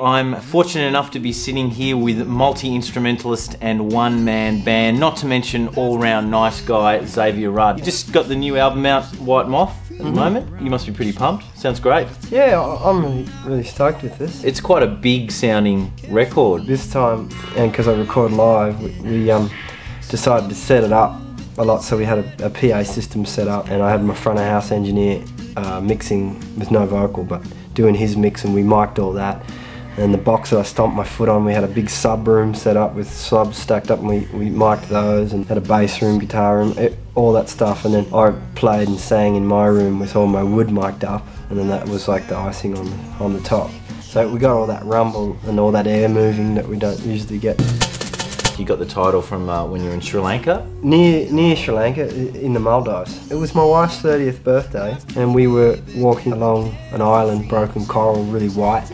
I'm fortunate enough to be sitting here with multi-instrumentalist and one-man band, not to mention all-round nice guy, Xavier Rudd. You just got the new album out, White Moth, at the moment. You must be pretty pumped. Sounds great. Yeah, I'm really stoked with this. It's quite a big sounding record. This time, and because I record live, we decided to set it up a lot, so we had a PA system set up, and I had my front of house engineer mixing with no vocal, but doing his mix, and we mic'd all that. And the box that I stomped my foot on, we had a big sub room set up with subs stacked up, and we mic'd those, and had a bass room, guitar room, all that stuff. And then I played and sang in my room with all my wood mic'd up, and then that was like the icing on the top. So we got all that rumble and all that air moving that we don't usually get. You got the title from when you were in Sri Lanka? Near Sri Lanka, in the Maldives. It was my wife's 30th birthday, and we were walking along an island, broken coral, really white.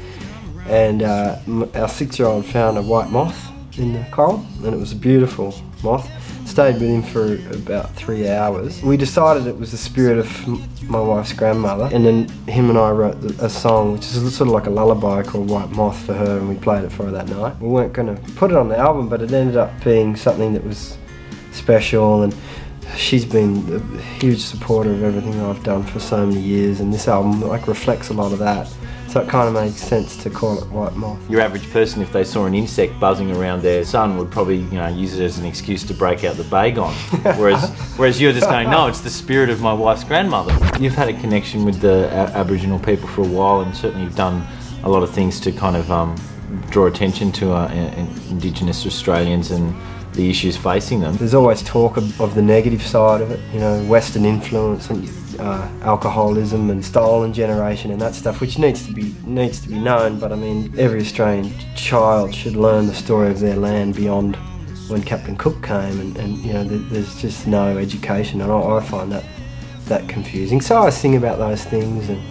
And our 6-year-old found a white moth in the coral, and it was a beautiful moth. Stayed with him for about 3 hours. We decided it was the spirit of my wife's grandmother, and then him and I wrote a song which is sort of like a lullaby called White Moth for her, and we played it for her that night. We weren't going to put it on the album, but it ended up being something that was special, and she's been a huge supporter of everything I've done for so many years, and this album like reflects a lot of that. So it kind of makes sense to call it White Moth. Your average person, if they saw an insect buzzing around their son, would probably, use it as an excuse to break out the Bagon. Whereas you're just going, no, it's the spirit of my wife's grandmother. You've had a connection with the Aboriginal people for a while, and certainly you've done a lot of things to kind of draw attention to Indigenous Australians and the issues facing them. There's always talk of the negative side of it, Western influence and alcoholism and stolen generation and that stuff, which needs to be known. But I mean, every Australian child should learn the story of their land beyond when Captain Cook came, and there's just no education, and I find that confusing. So I sing about those things, and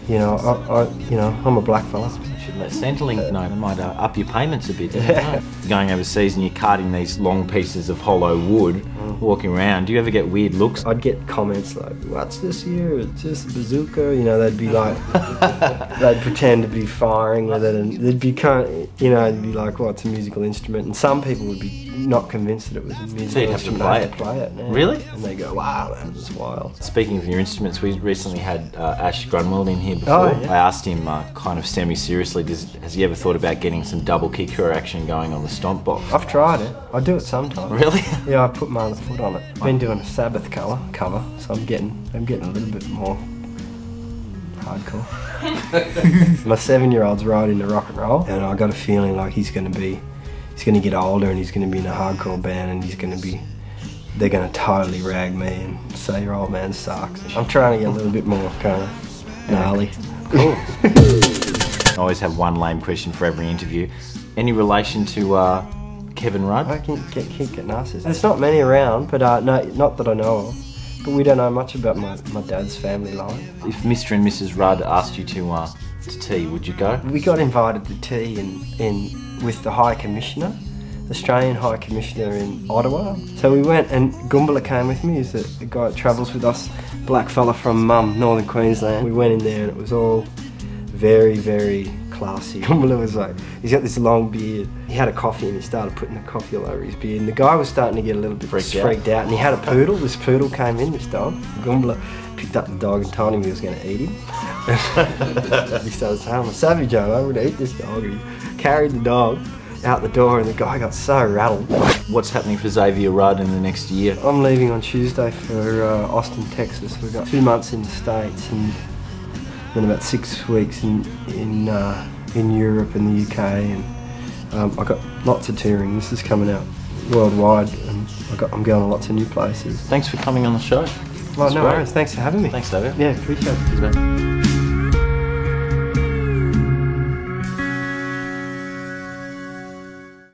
I'm a black fella. Let Centrelink know, it might up your payments a bit. You're going overseas and you're carting these long pieces of hollow wood, walking around. Do you ever get weird looks? I'd get comments like, "What's this here? It's just a bazooka." They'd be like, they'd pretend to be firing with it, and they'd be they'd be like, "Well, it's a musical instrument," and some people would be not convinced that it was a musical so you'd have instrument. to play it. Yeah. Really? And they go, "Wow, man, that's wild." Speaking of your instruments, we recently had Ash Grunwald in here before. Oh, yeah. I asked him kind of semi-seriously, has he ever thought about getting some double kicker action going on the stomp box? I've tried it. I do it sometimes. Really? Yeah, I put my other foot on it. I've been doing a Sabbath cover, so I'm getting a little bit more hardcore. My 7-year-old's right into rock and roll, and I got a feeling like he's going to get older, and he's going to be in a hardcore band, and they're going to totally rag me and say your old man sucks. I'm trying to get a little bit more kind of gnarly. Cool. I always have one lame question for every interview. Any relation to Kevin Rudd? I can't get narcissists. There's not many around, but no, not that I know of. But we don't know much about my dad's family line. If Mr. and Mrs. Rudd asked you to tea, would you go? We got invited to tea with the High Commissioner, Australian High Commissioner in Ottawa. So we went, and Goombala came with me. He's the guy that travels with us, black fella from Northern Queensland. We went in there, and it was all very, very classy. Goombala was like, he's got this long beard. He had a coffee, and he started putting the coffee all over his beard. And the guy was starting to get a little bit freaked out. And he had a poodle. This poodle came in, this dog. Goombala picked up the dog and told him he was going to eat him. He started saying, "I'm a savage, I'm going to eat this dog." And he carried the dog out the door, and the guy got so rattled. What's happening for Xavier Rudd in the next year? I'm leaving on Tuesday for Austin, Texas. We've got 2 months in the States, and then about 6 weeks in Europe and the UK, and I've got lots of touring. This is coming out worldwide, and I'm going to lots of new places. Thanks for coming on the show. Well, no worries. Thanks for having me. Thanks, Xavier. Yeah, appreciate it. Cheers, mate.